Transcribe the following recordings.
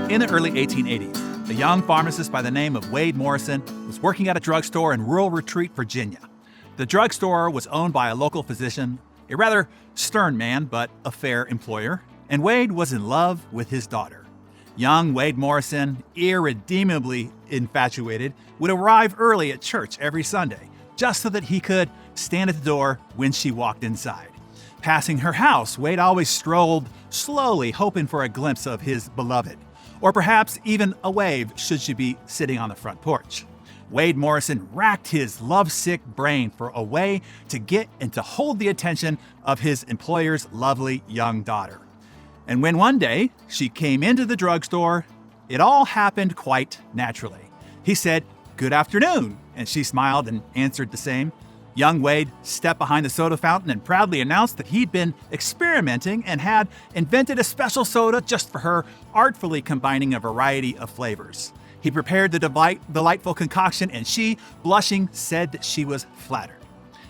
In the early 1880s, a young pharmacist by the name of Wade Morrison was working at a drugstore in rural Retreat, Virginia. The drugstore was owned by a local physician, a rather stern man, but a fair employer, and Wade was in love with his daughter. Young Wade Morrison, irredeemably infatuated, would arrive early at church every Sunday, just so that he could stand at the door when she walked inside. Passing her house, Wade always strolled slowly, hoping for a glimpse of his beloved, or perhaps even a wave should she be sitting on the front porch. Wade Morrison racked his lovesick brain for a way to get and to hold the attention of his employer's lovely young daughter. And when one day she came into the drugstore, it all happened quite naturally. He said, "Good afternoon," and she smiled and answered the same. Young Wade stepped behind the soda fountain and proudly announced that he'd been experimenting and had invented a special soda just for her, artfully combining a variety of flavors. He prepared the delightful concoction, and she, blushing, said that she was flattered.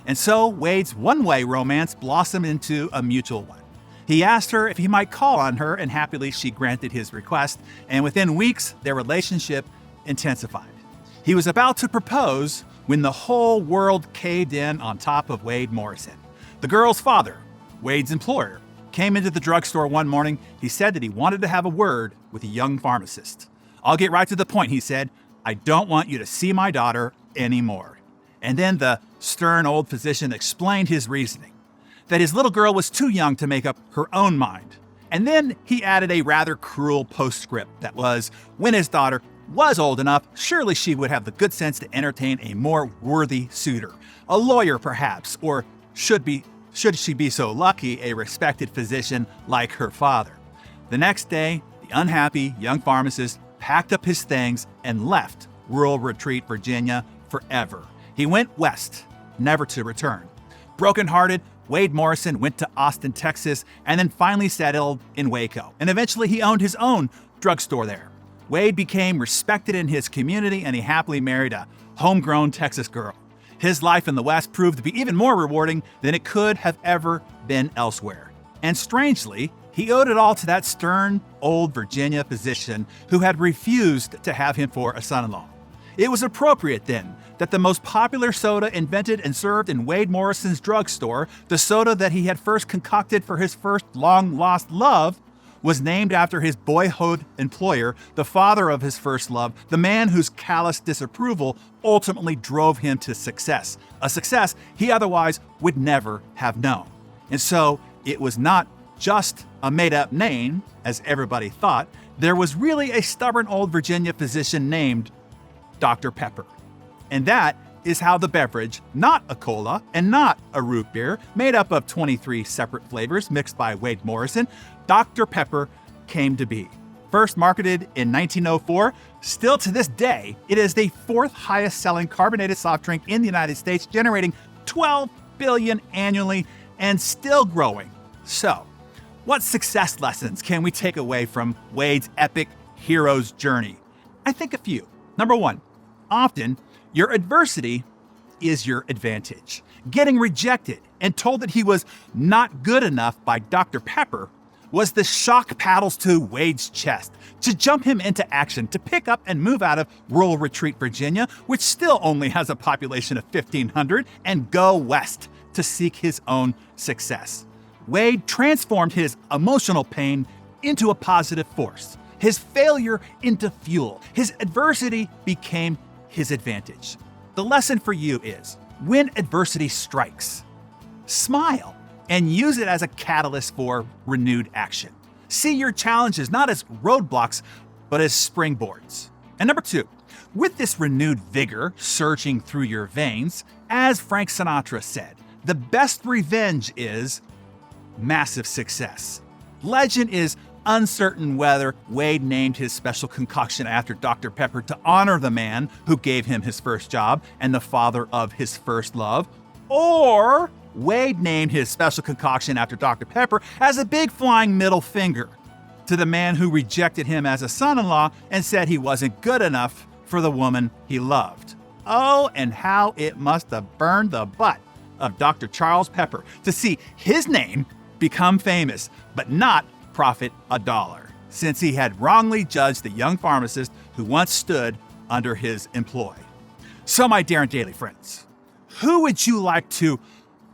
And so Wade's one-way romance blossomed into a mutual one. He asked her if he might call on her, and happily she granted his request, and within weeks, their relationship intensified. He was about to propose when the whole world caved in on top of Wade Morrison. The girl's father, Wade's employer, came into the drugstore one morning. He said that he wanted to have a word with a young pharmacist. "I'll get right to the point," he said. "I don't want you to see my daughter anymore." And then the stern old physician explained his reasoning, that his little girl was too young to make up her own mind. And then he added a rather cruel postscript that was, when his daughter was old enough, surely she would have the good sense to entertain a more worthy suitor, a lawyer perhaps, or should she be so lucky, a respected physician like her father. The next day, the unhappy young pharmacist packed up his things and left rural Retreat, Virginia forever. He went west, never to return. Brokenhearted, Wade Morrison went to Austin, Texas, and then finally settled in Waco. And eventually he owned his own drugstore there. Wade became respected in his community, and he happily married a homegrown Texas girl. His life in the West proved to be even more rewarding than it could have ever been elsewhere. And strangely, he owed it all to that stern old Virginia physician who had refused to have him for a son-in-law. It was appropriate then that the most popular soda invented and served in Wade Morrison's drugstore, the soda that he had first concocted for his first long-lost love, was named after his boyhood employer, the father of his first love, the man whose callous disapproval ultimately drove him to success, a success he otherwise would never have known. And so it was not just a made-up name, as everybody thought. There was really a stubborn old Virginia physician named Dr. Pepper. And that is how the beverage, not a cola and not a root beer, made up of 23 separate flavors mixed by Wade Morrison, Dr. Pepper came to be. First marketed in 1904, still to this day, it is the fourth highest selling carbonated soft drink in the United States, generating $12 billion annually and still growing. So, what success lessons can we take away from Wade's epic hero's journey? I think a few. Number one, often your adversity is your advantage. Getting rejected and told that he was not good enough by Dr. Pepper was the shock paddles to Wade's chest, to jump him into action, to pick up and move out of rural Retreat, Virginia, which still only has a population of 1,500, and go west to seek his own success. Wade transformed his emotional pain into a positive force, his failure into fuel. His adversity became his advantage. The lesson for you is, when adversity strikes, smile and use it as a catalyst for renewed action. See your challenges not as roadblocks, but as springboards. And number two, with this renewed vigor surging through your veins, as Frank Sinatra said, the best revenge is massive success. Legend is uncertain whether Wade named his special concoction after Dr. Pepper to honor the man who gave him his first job and the father of his first love, or Wade named his special concoction after Dr. Pepper as a big flying middle finger to the man who rejected him as a son-in-law and said he wasn't good enough for the woman he loved. Oh, and how it must have burned the butt of Dr. Charles Pepper to see his name become famous, but not profit $1. since he had wrongly judged the young pharmacist who once stood under his employ. So, my Darren Daily friends, who would you like to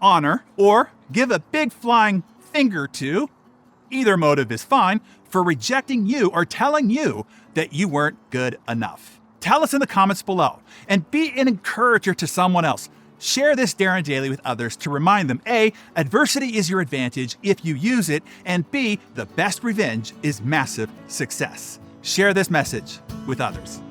honor or give a big flying finger to? Either motive is fine, for rejecting you or telling you that you weren't good enough. Tell us in the comments below, and be an encourager to someone else. Share this Darren Daily with others to remind them, A, adversity is your advantage if you use it, and B, the best revenge is massive success. Share this message with others.